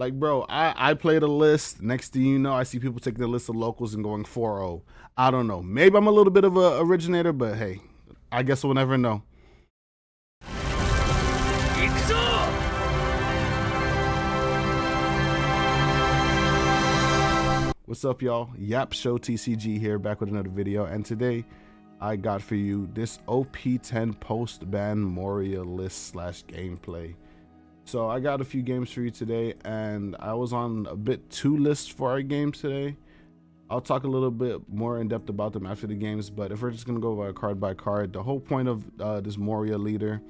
Like, bro, I played a list. Next thing you know, I see people taking the list of locals and going 4-0. I don't know. Maybe I'm a little bit of a originator, but hey, I guess we'll never know. What's up, y'all? Yap Show TCG here, back with another video, and today I got for you this OP10 post-ban Moria list / gameplay. So I got a few games for you today, and I was on a bit 2 lists for our games today. I'll talk a little bit more in depth about them after the games, but if we're just gonna go by card, the whole point of this Moria leader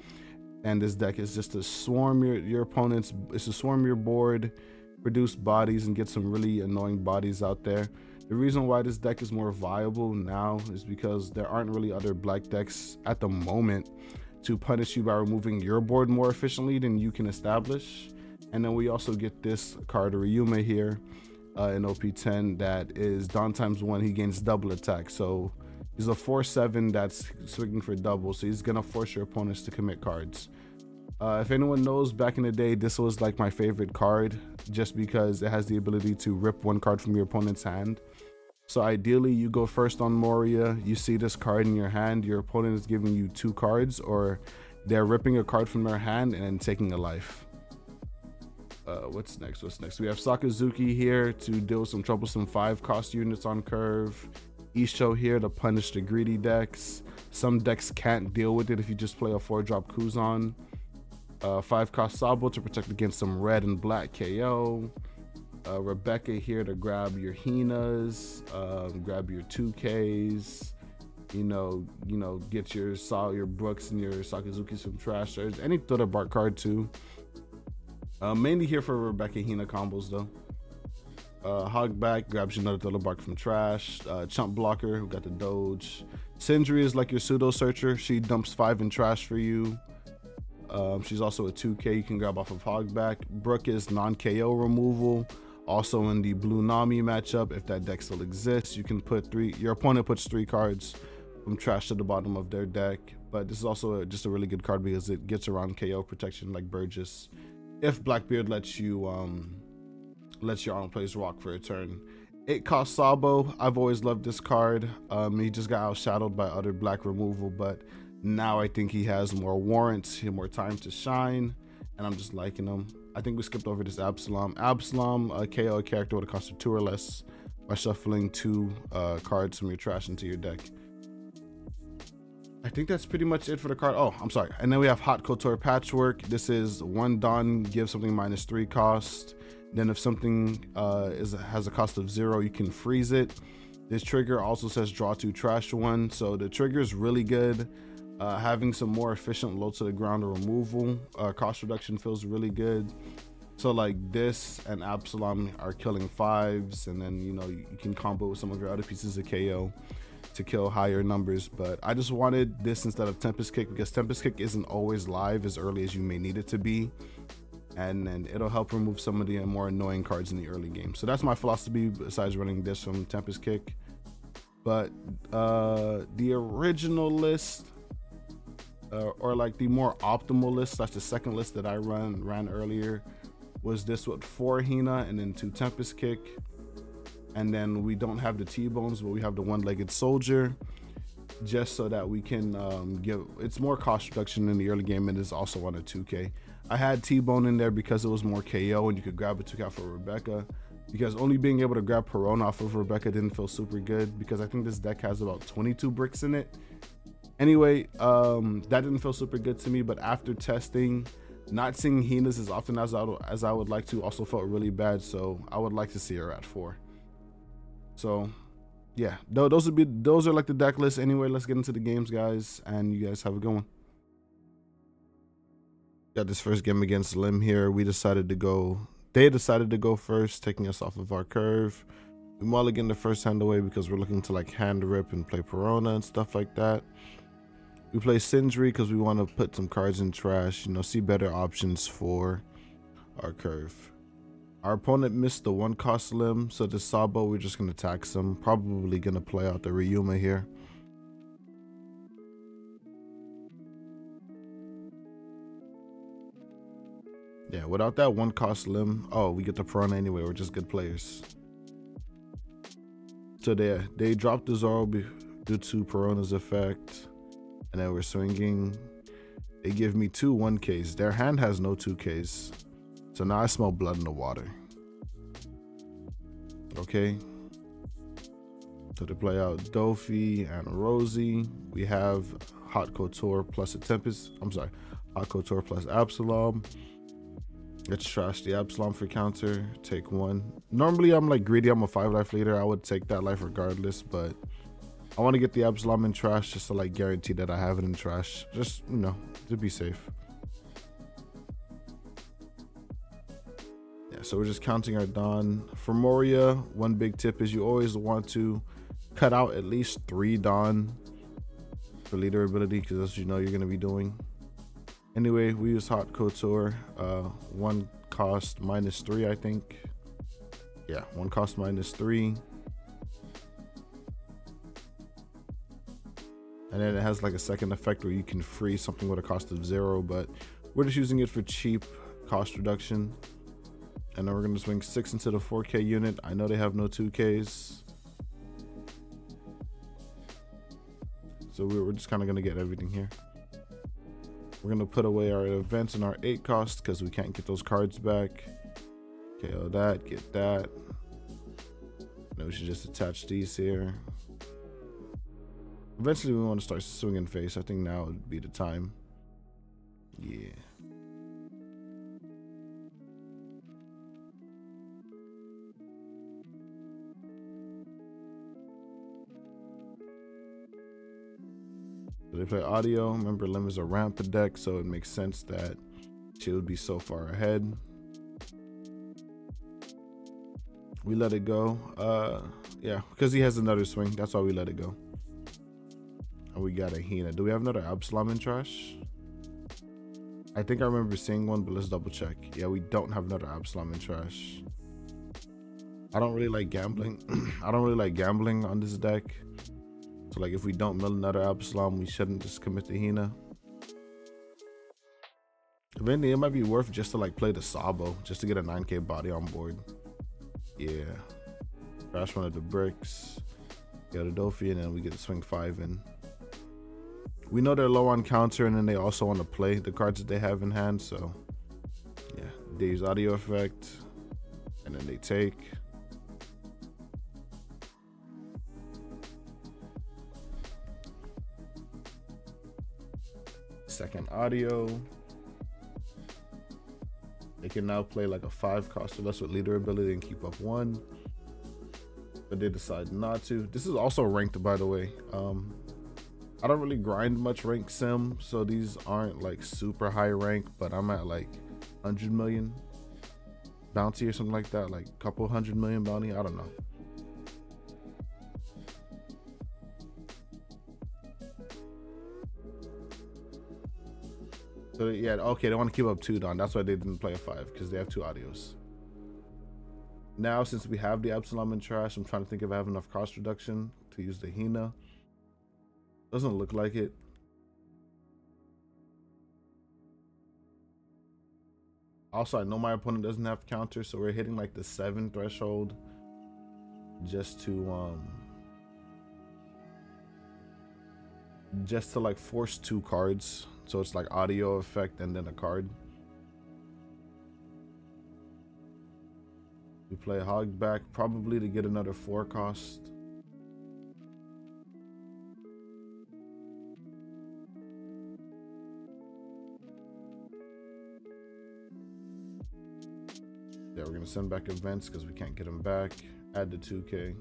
and this deck is just to swarm your opponents. It's to swarm your board, produce bodies, and get some really annoying bodies out there. The reason why this deck is more viable now is because there aren't really other black decks at the moment to punish you by removing your board more efficiently than you can establish. And then we also get this card, Ryuma here in OP10, that is Dawn ×1. He gains double attack, so he's a 4/7 that's swinging for double, so he's gonna force your opponents to commit cards. If anyone knows, back in the day, this was like my favorite card just because it has the ability to rip one card from your opponent's hand. So ideally, you go first on Moria, you see this card in your hand, your opponent is giving you 2 cards, or they're ripping a card from their hand and then taking a life. What's next? We have Sakazuki here to deal with some troublesome 5-cost units on curve. Isho here to punish the greedy decks. Some decks can't deal with it if you just play a 4-drop Kuzan. 5-cost Sabo to protect against some red and black KO. Rebecca here to grab your Hinas, grab your 2Ks, you know, get your Brooks and your Sakazuki some trash. There's any Thunder Bark card too. Mainly here for Rebecca Hina combos though. Hogback grabs you another Thunder Bark from trash. Chump Blocker, who got the Doge. Sindri is like your pseudo searcher. She dumps 5 in trash for you. She's also a 2K you can grab off of Hogback. Brooke is non-KO removal. Also in the Blue Nami matchup, if that deck still exists, you can put your opponent puts 3 cards from trash to the bottom of their deck. But this is also just a really good card because it gets around KO protection like Burgess. If Blackbeard lets your arm plays rock for a turn. 8-cost Sabo. I've always loved this card. He just got outshadowed by other black removal, but now I think he has more warrants, more time to shine, and I'm just liking him. I think we skipped over this Absalom. Absalom, a KO character with a cost of 2 or less by shuffling 2 cards from your trash into your deck. I think that's pretty much it for the card. Oh, I'm sorry. And then we have Hot Couture Patchwork. This is 1 Dawn, give something -3 cost. Then if something has a cost of 0, you can freeze it. This trigger also says draw 2, trash 1. So the trigger is really good. Having some more efficient low to the ground removal cost reduction feels really good. So like this and Absalom are killing 5s, and then you can combo with some of your other pieces of KO to kill higher numbers. But I just wanted this instead of Tempest Kick because Tempest Kick isn't always live as early as you may need it to be, and then it'll help remove some of the more annoying cards in the early game. So that's my philosophy besides running this from Tempest Kick. But the original list, or like the more optimal list / the second list that I ran earlier, was this with 4 Hina and then 2 Tempest Kick. And then we don't have the T-Bones, but we have the 1-legged soldier, just so that we can it's more cost reduction in the early game, and it's also on a 2K. I had T-Bone in there because it was more KO and you could grab it 2K for Rebecca, because only being able to grab Perona off of Rebecca didn't feel super good because I think this deck has about 22 bricks in it. Anyway, that didn't feel super good to me, but after testing, not seeing Hinas as often as I would like to also felt really bad, so I would like to see her at 4. So yeah, those are like the deck lists. Anyway, let's get into the games, guys, and you guys have a good one. Got this first game against Lim here. They decided to go first, taking us off of our curve. We mulligan the first hand away because we're looking to like hand rip and play Perona and stuff like that. We play Sindri because we want to put some cards in trash, see better options for our curve. Our opponent missed the 1-cost Lim, so this Sabo, we're just going to tax him. Probably going to play out the Ryuma here. Yeah, without that one cost limb, oh, we get the Piranha anyway. We're just good players. So they dropped the Zoro due to Piranha's effect, and then we're swinging. They give me 2 1Ks. Their hand has no 2Ks. So now I smell blood in the water. Okay. So they play out Doffy and Rosie. We have Hot Couture plus a Tempest. I'm sorry, Hot Couture plus Absalom. Let's trash the Absalom for counter. Take 1. Normally I'm like greedy. I'm a 5 life leader. I would take that life regardless, but I want to get the Absalom in trash just to like guarantee that I have it in trash. Just, you know, to be safe. Yeah, so we're just counting our Dawn. For Moria, one big tip is you always want to cut out at least 3 Dawn for leader ability, because that's what you know you're going to be doing. Anyway, we use Hot Couture. 1 cost -3, I think. Yeah, 1 cost -3. And then it has like a second effect where you can freeze something with a cost of 0, but we're just using it for cheap cost reduction. And then we're going to swing 6 into the 4K unit. I know they have no 2Ks. So we're just kind of going to get everything here. We're going to put away our events and our 8 cost because we can't get those cards back. KO that, get that. Now we should just attach these here. Eventually we want to start swinging face. I think now would be the time. Yeah. So they play audio. Remember, Lim is a ramp deck, so it makes sense that she would be so far ahead. We let it go. Yeah, because he has another swing. That's why we let it go. And we got a Hina. Do we have another Absalom in trash? I think I remember seeing one, but let's double check. Yeah, we don't have another Absalom in trash. I don't really like gambling. I don't really like gambling on this deck. So like if we don't mill another Absalom, we shouldn't just commit the Hina. If anything, it might be worth just to like play the Sabo, just to get a 9K body on board. Yeah. Crash one of the bricks. Get a Doffy, and then we get to swing 5 in. We know they're low on counter, and then they also want to play the cards that they have in hand, so yeah. They use audio effect, and then they take. Second audio. They can now play like a 5 cost or less with leader ability and keep up 1. But they decide not to. This is also ranked, by the way. I don't really grind much rank sim, so these aren't like super high rank, but I'm at like 100 million bounty or something like that, like a couple 100 million bounty. I don't know. So yeah, okay, they want to keep up 2 Dawn. That's why they didn't play a 5, because they have 2 audios. Now, since we have the Absalom in trash, I'm trying to think if I have enough cost reduction to use the Hina. Doesn't look like it. Also, I know my opponent doesn't have counter, so we're hitting like the 7 threshold just to like force 2 cards. So it's like audio effect and then a card. We play Hog back probably to get another 4 cost. Yeah, we're gonna send back events because we can't get them back. Add the 2K.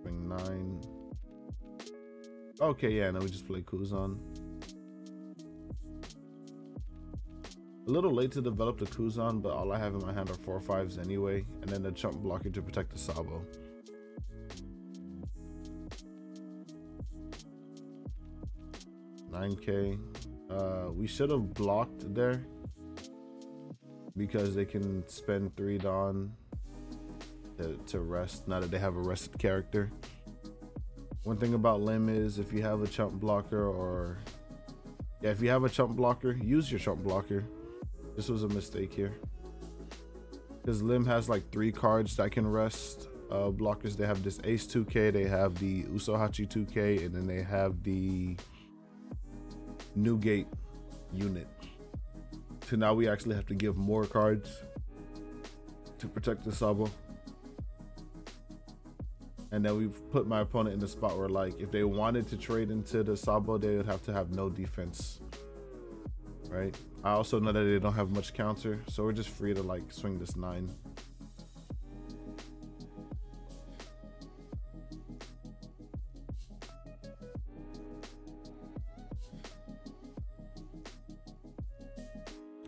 Bring 9. Okay, yeah, now we just play Kuzan. A little late to develop the Kuzan, but all I have in my hand are 4 5s anyway, and then the chump blocker to protect the Sabo. $9K. We should have blocked there because they can spend 3 Dawn to rest now that they have a rested character. One thing about Lim is if you have a chump blocker or Yeah, if you have a chump blocker, use your chump blocker. This was a mistake here. Because Lim has like 3 cards that can rest blockers. They have this Ace 2K, they have the Usohachi 2K, and then they have the Newgate unit. So now we actually have to give more cards to protect the Sabo. And then we've put my opponent in the spot where, like, if they wanted to trade into the Sabo, they would have to have no defense, right? I also know that they don't have much counter, so we're just free to like swing this 9.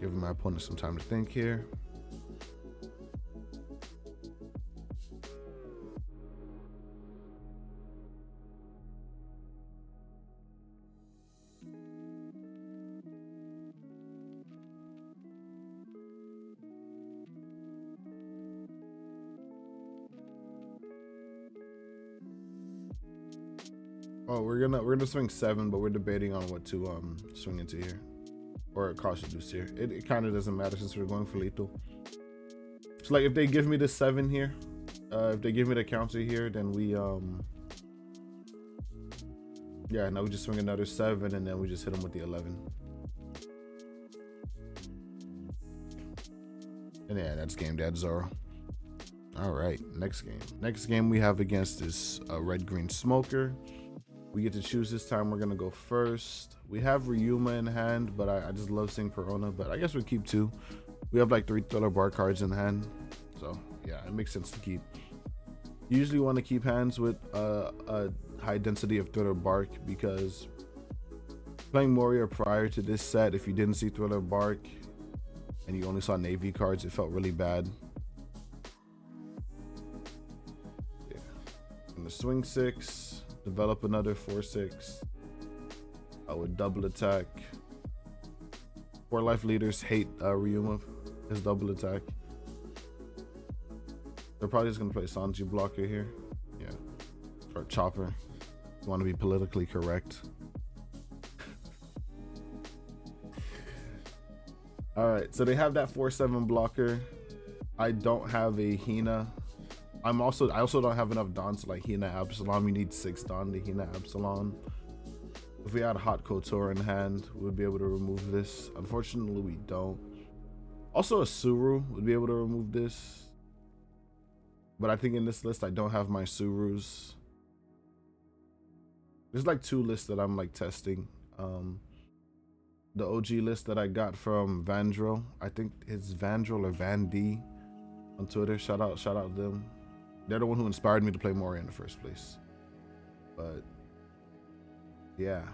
Giving my opponent some time to think here. Oh, we're gonna swing 7, but we're debating on what to swing into here, or caution boost here. It kind of doesn't matter since we're going for lethal. So like if they give me the 7 here, if they give me the counter here, then we yeah, now we just swing another 7, and then we just hit them with the 11. And yeah, that's game dad Zoro. All right, next game. Next game we have against this red green smoker. We get to choose this time. We're gonna go first. We have Ryuma in hand, but I just love seeing Perona, but I guess we'll keep 2. We have like 3 thriller bar cards in hand, so yeah, it makes sense to keep. You usually want to keep hands with a high density of thriller bark, because playing Moria prior to this set, if you didn't see thriller bark and you only saw navy cards, it felt really bad. Yeah, I'm gonna swing 6. Develop another 4/6. I would double attack. 4 life leaders hate Ryuma, his double attack. They're probably just gonna play Sanji blocker here. Yeah, or Chopper. You want to be politically correct. All right, so they have that 4/7 blocker. I don't have a Hina. I also don't have enough Dons to like Hina Absalom. You need 6 Don to Hina Absalom. If we had a Hot Kotor in hand, we would be able to remove this. Unfortunately, we don't. Also, a Suru would be able to remove this. But I think in this list, I don't have my Surus. There's like 2 lists that I'm like testing. The OG list that I got from Vandro. I think it's Vandro or Van D on Twitter. Shout out them. They're the one who inspired me to play Moria in the first place. But yeah,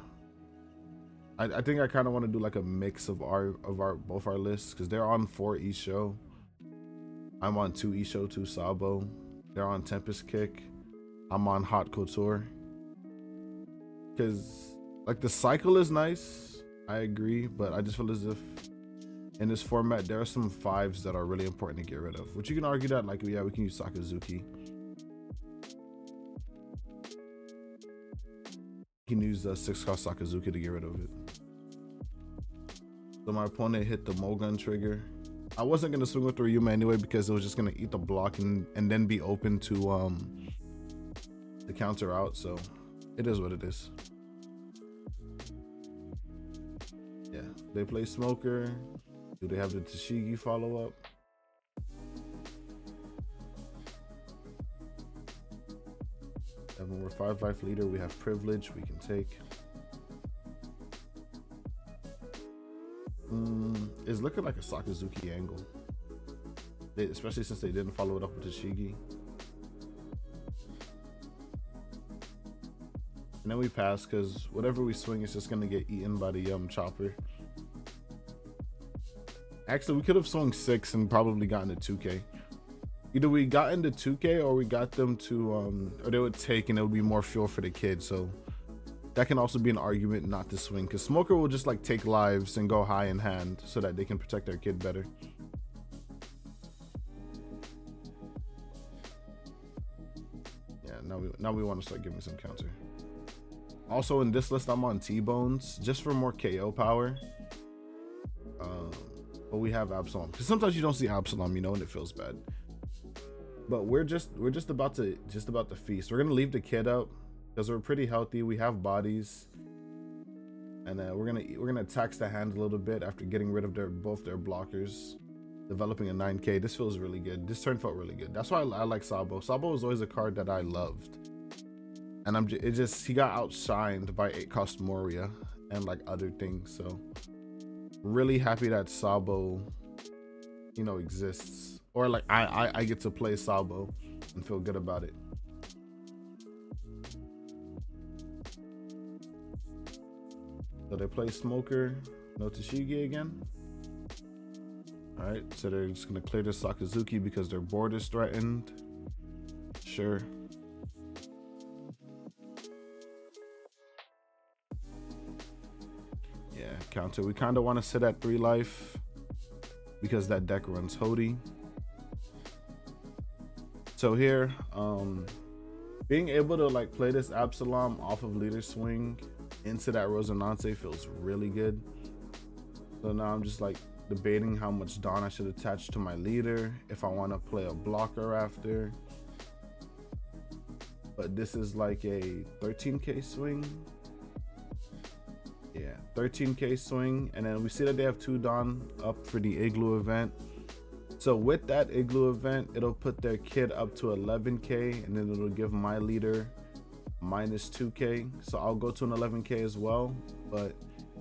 I think I kind of want to do like a mix of both our lists, because they're on 4 Isho. I'm on 2 Isho, 2 Sabo. They're on Tempest Kick. I'm on Hot Couture. Because like the cycle is nice, I agree, but I just feel as if in this format there are some 5s that are really important to get rid of. Which you can argue that like, yeah, we can use Sakazuki. You can use 6-cost Sakazuki to get rid of it. So my opponent hit the Mogun trigger. I wasn't gonna swing with the Ryuma anyway, because it was just gonna eat the block and then be open to the counter out. So it is what it is. Yeah, they play Smoker. Do they have the Tashigi follow up? And when we're 5 life leader, we have privilege we can take. It's looking like a Sakazuki angle, especially since they didn't follow it up with Tashigi. And then we pass, because whatever we swing is just gonna get eaten by the Chopper. Actually, we could have swung 6 and probably gotten a 2K. Either we got into 2K or we got them to or they would take, and it would be more fuel for the kid. So that can also be an argument not to swing, because Smoker will just like take lives and go high in hand so that they can protect their kid better. Yeah, now we want to start giving some counter. Also in this list, I'm on T-Bones just for more KO power. But we have Absalom because sometimes you don't see Absalom, you know, and it feels bad. But we're just about to feast. We're gonna leave the kid out because we're pretty healthy. We have bodies, and we're gonna tax the hand a little bit after getting rid of both their blockers, developing a 9K. This feels really good. This turn felt really good. That's why I like Sabo. Sabo was always a card that I loved, and he got outshined by 8-cost Moria and like other things. So really happy that Sabo, you know, exists, or like I get to play Sabo and feel good about it. So they play Smoker, no Tashigi again. All right, so they're just gonna clear the Sakazuki because their board is threatened. Sure. Yeah, counter. We kind of want to sit at 3 life because that deck runs Hody. So here, being able to like play this Absalom off of leader swing into that Resonance feels really good. So now I'm just like debating how much Dawn I should attach to my leader if I want to play a blocker after. But this is like a 13K swing. Yeah, 13K swing, and then we see that they have 2 Dawn up for the Igloo event. So with that Igloo event, it'll put their kid up to 11K, and then it'll give my leader minus 2K. So I'll go to an 11K as well, but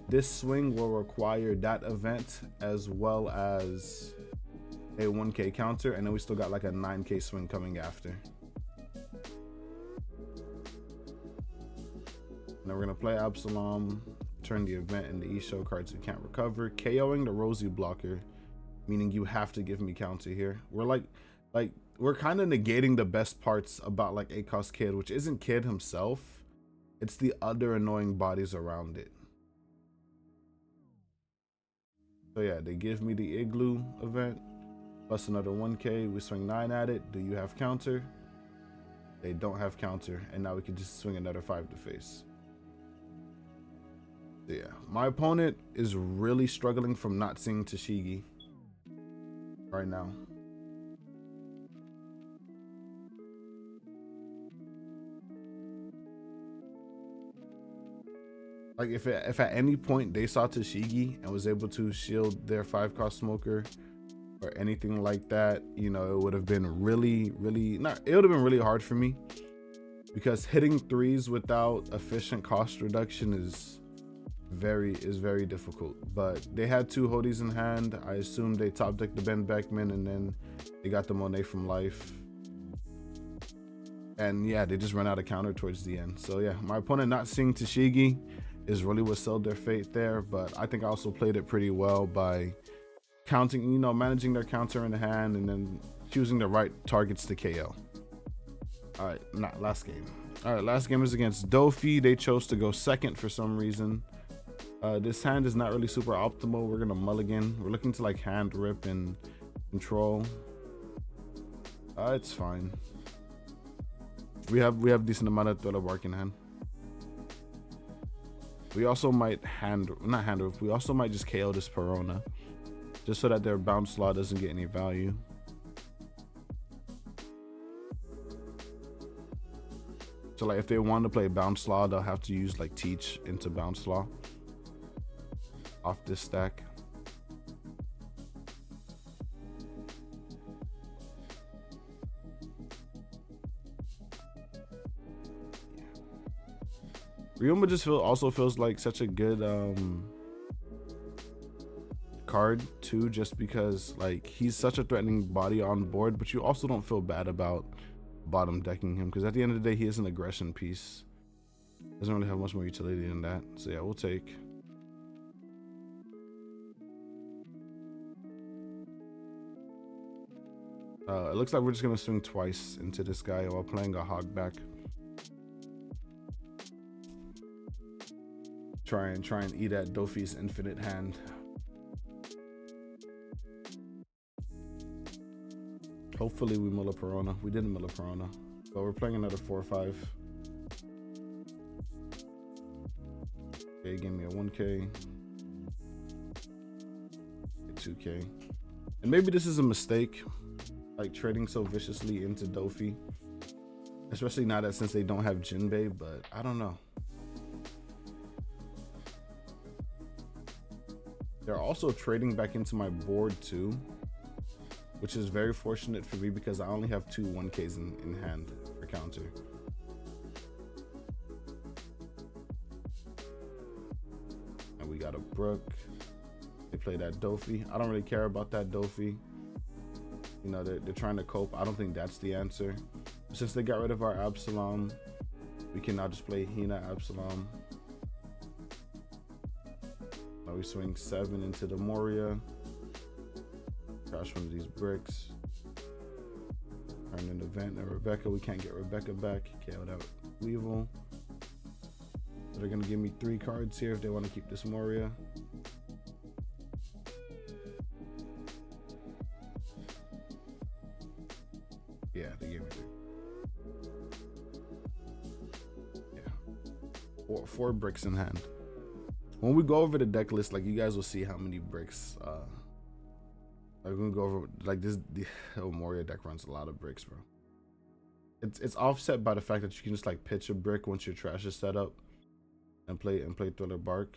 this swing will require that event as well as a 1K counter, and then we still got like a 9K swing coming after. And then we're gonna play Absalom, turn the event into E-Show cards we can't recover, KOing the Rosie blocker, meaning you have to give me counter here. We're like we're kind of negating the best parts about like 8-cost Kid, which isn't Kid himself, it's the other annoying bodies around it. So yeah, they give me the Igloo event plus another 1K. We swing 9 at it. Do you have counter? They don't have counter, and now we can just swing another 5 to face. Yeah, my opponent is really struggling from not seeing Tashigi right now. Like if at any point they saw Tashigi and was able to shield their 5-cost Smoker or anything like that, you know, it would have been really hard for me, because hitting 3s without efficient cost reduction is very difficult. But they had 2 Hodies in hand. I assume they top decked the Ben Beckman, and then they got the Monet from Life. And yeah, they just ran out of counter towards the end. So yeah, my opponent not seeing Tashigi is really what sealed their fate there. But I think I also played it pretty well by counting, you know, managing their counter in the hand and then choosing the right targets to KO. All right, last game. All right, last game is against Doffy. They chose to go second for some reason. This hand is not really super optimal. We're gonna mulligan. We're looking to like hand rip and control. It's fine. We have decent amount of Thriller Bark in hand. We also might not hand rip. We also might just KO this Perona, just so that their bounce law doesn't get any value. So like if they want to play bounce law, they'll have to use like teach into bounce law off this stack. Ryuma just also feels like such a good card too, just because like he's such a threatening body on board, but you also don't feel bad about bottom decking him, because at the end of the day he is an aggression piece. Doesn't really have much more utility than that. So yeah, we'll take. It looks like we're just gonna swing twice into this guy while playing a hog back. Try and eat at Doffy's infinite hand. Hopefully we mill a Perona. We didn't mill a Perona, but we're playing another 4-5. Okay, give me a 1K, a 2K. And maybe this is a mistake, like trading so viciously into Doffy. Especially now that since they don't have Jinbei, but I don't know. They're also trading back into my board too, which is very fortunate for me because I only have 2 1Ks in hand for counter. And we got a Brook. They play that Doffy. I don't really care about that Doffy. You know, they're trying to cope. I don't think that's the answer. Since they got rid of our Absalom, we can now just play Hina Absalom. Now we swing 7 into the Moria. Crash one of these bricks. Turn an event and Rebecca. We can't get Rebecca back. Okay, without Weevil. So they're gonna give me 3 cards here if they want to keep this Moria. Yeah, they gave me 3. Yeah, 4 bricks in hand. When we go over the deck list, like you guys will see how many bricks. We're gonna go over like this. The Moria deck runs a lot of bricks, bro. It's offset by the fact that you can just like pitch a brick once your trash is set up, and play Thriller Bark.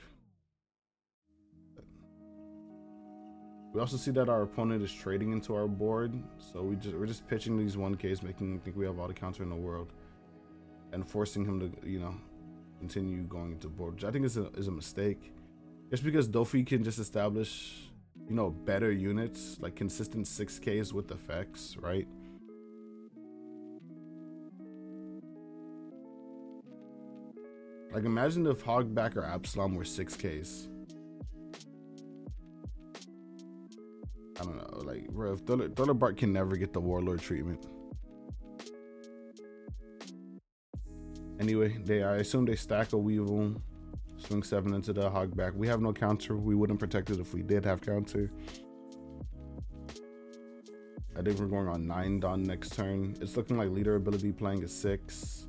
We also see that our opponent is trading into our board, so we're just pitching these 1Ks, making him think we have all the counter in the world, and forcing him to, you know, continue going into board, which I think is a mistake. Just because Doffy can just establish, you know, better units, like consistent 6Ks with effects, right? Like imagine if Hogback or Absalom were 6Ks. I don't know, like bro, if Thriller Bark can never get the Warlord treatment. Anyway, I assume they stack a Weevil, swing 7 into the Hogback. We have no counter. We wouldn't protect it if we did have counter. I think we're going on 9 Dawn next turn. It's looking like leader ability playing a 6.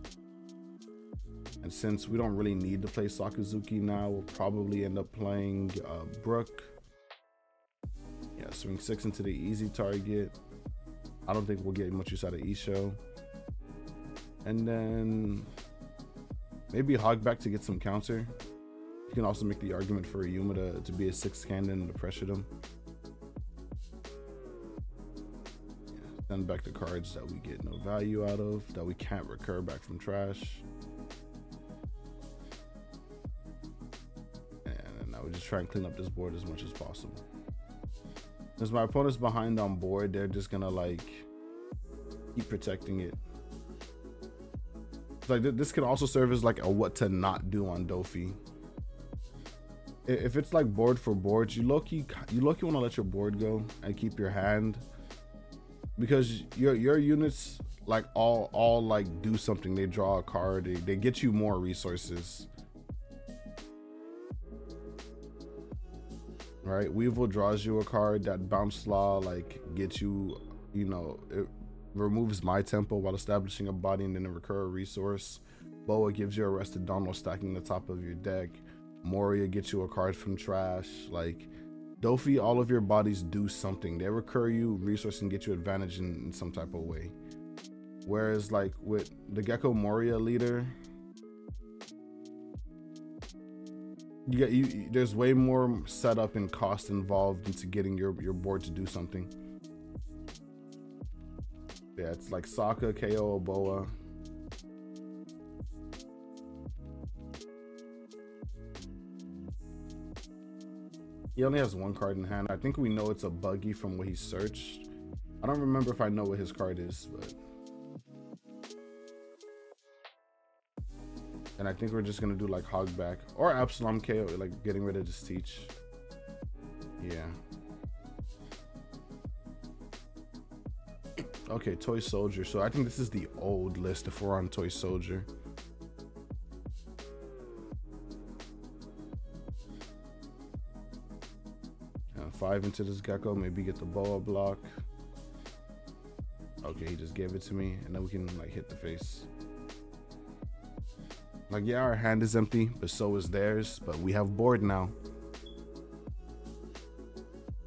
And since we don't really need to play Sakazuki now, we'll probably end up playing Brook. Yeah, swing 6 into the easy target. I don't think we'll get much use out of Isho. And then maybe Hogback to get some counter. You can also make the argument for a Yuma to be a 6 cannon and to pressure them. Yeah, send back the cards that we get no value out of, that we can't recur back from trash. And now we just try and clean up this board as much as possible. Since my opponent's behind on board, they're just gonna like keep protecting it. Like this can also serve as like a what to not do on Doffy. If it's like board for board, you low-key want to let your board go and keep your hand, because your units like all like do something. They draw a card, they get you more resources. Right, Weevil draws you a card. That Bounce Law like gets you, you know, it removes my tempo while establishing a body and then a recur a resource. Boa gives you Arrested Dawn while stacking the top of your deck. Moria gets you a card from trash. Like Doffy, all of your bodies do something. They recur you resource and get you advantage in some type of way. Whereas like with the Gecko Moria leader, there's way more setup and cost involved into getting your board to do something. Yeah, it's like Sokka, KO, Boa. He only has 1 card in hand. I think we know it's a buggy from what he searched. I don't remember if I know what his card is, but. And I think we're just gonna do like Hogback or Absalom KO, like getting rid of this Teach. Yeah. Okay, Toy Soldier. So I think this is the old list if we're on Toy Soldier. 5 into this Gecko, maybe get the Boa block. Okay, he just gave it to me, and then we can like hit the face. Like, yeah, our hand is empty, but so is theirs. But we have board now.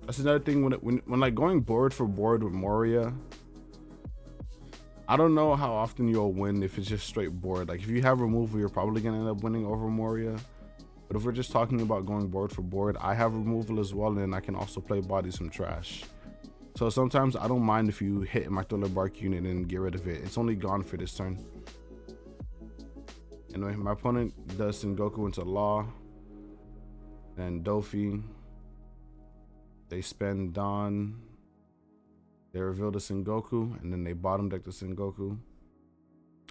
That's another thing when like going board for board with Moria. I don't know how often you'll win if it's just straight board. Like if you have removal, you're probably gonna end up winning over Moria. But if we're just talking about going board for board, I have removal as well, and then I can also play bodies from trash. So sometimes I don't mind if you hit my Thriller Bark unit and get rid of it. It's only gone for this turn. Anyway, my opponent does Sengoku into Law. Then Doffy. They spend Dawn. They reveal the Sengoku, and then they bottom deck the Sengoku.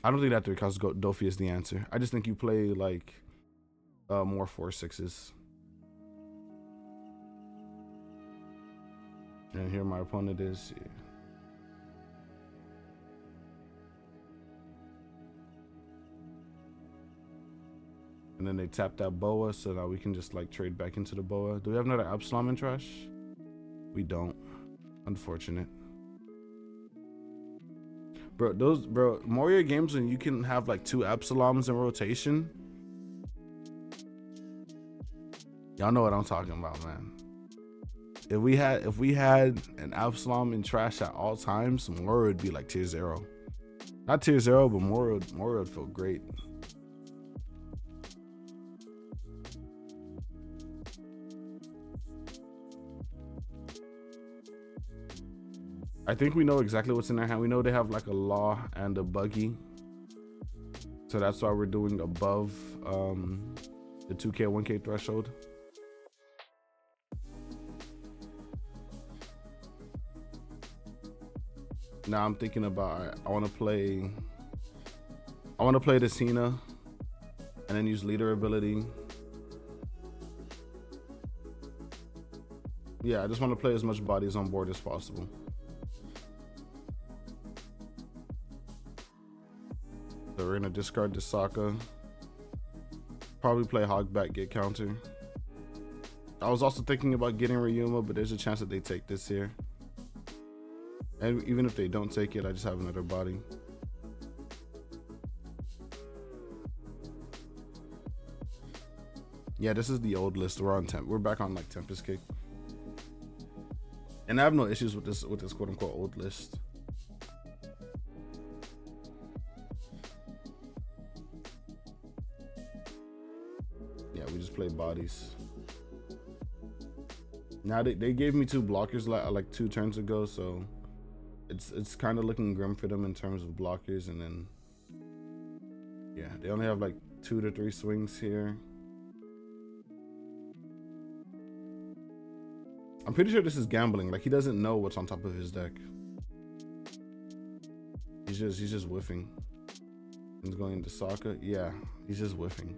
I don't think that because Doffy is the answer. I just think you play like more 4/6s. And here my opponent is. Yeah. And then they tap that Boa, so that we can just like trade back into the Boa. Do we have another Absalom in trash? We don't. Unfortunate. Bro, Moria games when you can have like 2 Absaloms in rotation. Y'all know what I'm talking about, man. If we had an Absalom in trash at all times, Moria would be like tier 0. Not tier 0, but Moria would feel great. I think we know exactly what's in their hand. We know they have like a Law and a Buggy. So that's why we're doing above the 2K, 1K threshold. Now I'm thinking about, I want to play the Cena and then use leader ability. Yeah, I just want to play as much bodies on board as possible. So we're gonna discard the Sokka. Probably play Hogback, get counter. I was also thinking about getting Ryuma, but there's a chance that they take this here. And even if they don't take it, I just have another body. Yeah, this is the old list. We're on we're back on like Tempest Kick. And I have no issues with this quote unquote old list. Yeah, we just play bodies. Now they gave me 2 blockers like 2 turns ago, so it's kind of looking grim for them in terms of blockers. And then yeah, they only have like 2 to 3 swings here. I'm pretty sure this is gambling. Like he doesn't know what's on top of his deck. He's just whiffing. He's going into Sokka. Yeah, he's just whiffing.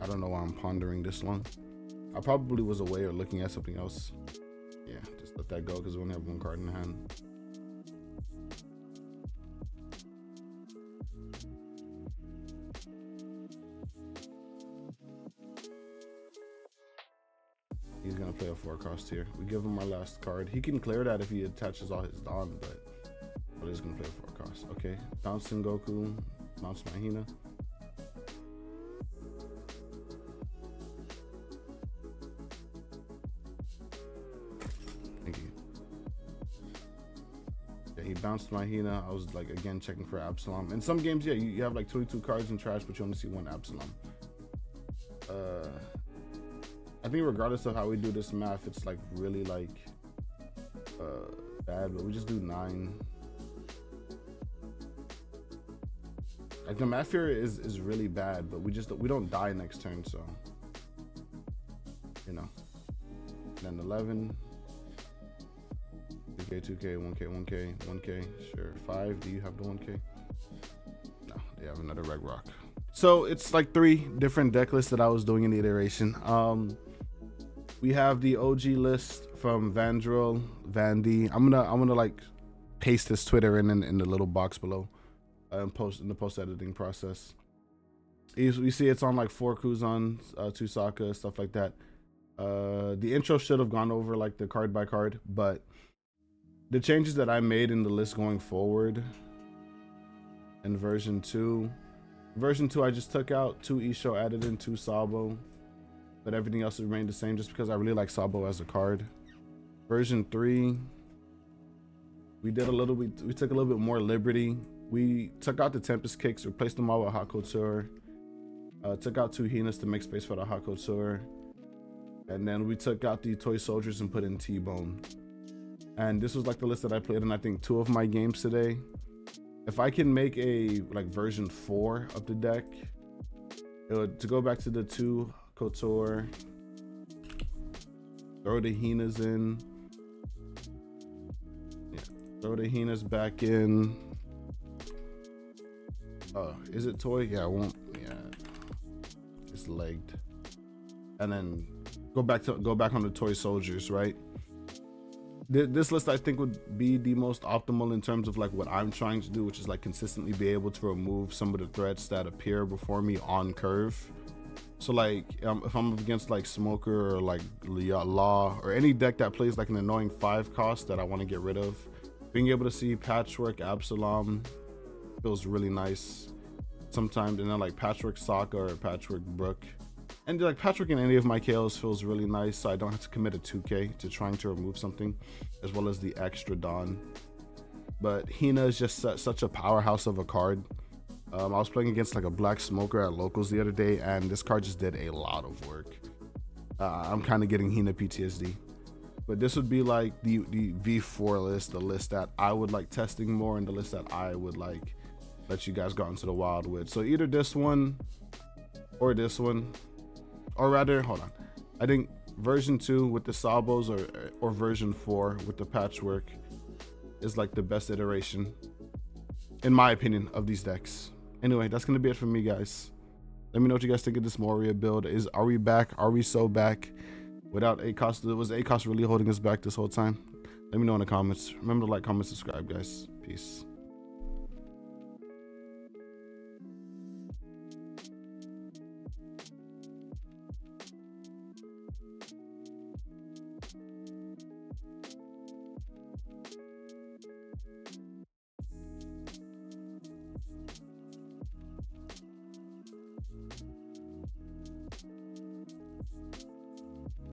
I don't know why I'm pondering this long. I probably was away or looking at something else. Yeah, just let that go because we only have 1 card in hand. He's gonna play a 4 cost here. We give him our last card. He can clear that if he attaches all his Dawn, but he's gonna play a 4 cost. Okay, bounce Sengoku, bounce Mahina. Thank you. Yeah, he bounced Mahina. I was like again checking for Absalom. In some games, yeah, you have like 22 cards in trash, but you only see 1 Absalom. I think regardless of how we do this math, it's like really like bad, but we just do 9. Like the math here is really bad, but we don't die next turn, so you know. Then 11. 2K, 2K, 1K, 1K, 1K. Sure. 5. Do you have the 1K? No, they have another Red Rock. So it's like 3 different deck lists that I was doing in the iteration. We have the OG list from Vandril, Vandy. I'm gonna like paste his Twitter in the little box below, and post in the post editing process. We see it's on like 4 Kuzan, 2 Sokka, stuff like that. The intro should have gone over like the card by card, but the changes that I made in the list going forward in version 2. Version 2, I just took out 2 Isho, added in 2 Sabo, but everything else remained the same just because I really like Sabo as a card. Version 3, we took a little bit more liberty. We took out the Tempest Kicks, replaced them all with Hot Couture. Took out 2 Hinas to make space for the Hot Couture. And then we took out the Toy Soldiers and put in T-Bone. And this was like the list that I played in I think 2 of my games today. If I can make a like version 4 of the deck, to go back to the 2 Couture, throw the Hinas in. Yeah, throw the Hinas back in. Is it toy? Yeah, I won't. Yeah, it's legged. And then go back on the Toy Soldiers, right? This list I think would be the most optimal in terms of like what I'm trying to do, which is like consistently be able to remove some of the threats that appear before me on curve. So like if I'm up against like Smoker or like Law or any deck that plays like an annoying 5 cost that I want to get rid of, being able to see Patchwork Absalom feels really nice sometimes. And then like Patchwork Sokka or Patchwork Brook, and like Patchwork in any of my KOs feels really nice, so I don't have to commit a 2k to trying to remove something, as well as the extra Dawn. But Hina is just such a powerhouse of a card. I was playing against like a Black Smoker at locals the other day, and this card just did a lot of work. I'm kind of getting Hina PTSD. But this would be like the V4 list, the list that I would like testing more, and the list that I would like let you guys go into the wild with. So either this one or this one. Or rather, hold on. I think version 2 with the Sabos or version 4 with the Patchwork is like the best iteration, in my opinion, of these decks. Anyway, that's gonna be it for me, guys. Let me know what you guys think of this Moria build. Are we back? Are we so back? Without ACOS, was ACOS really holding us back this whole time? Let me know in the comments. Remember to like, comment, subscribe, guys. Peace.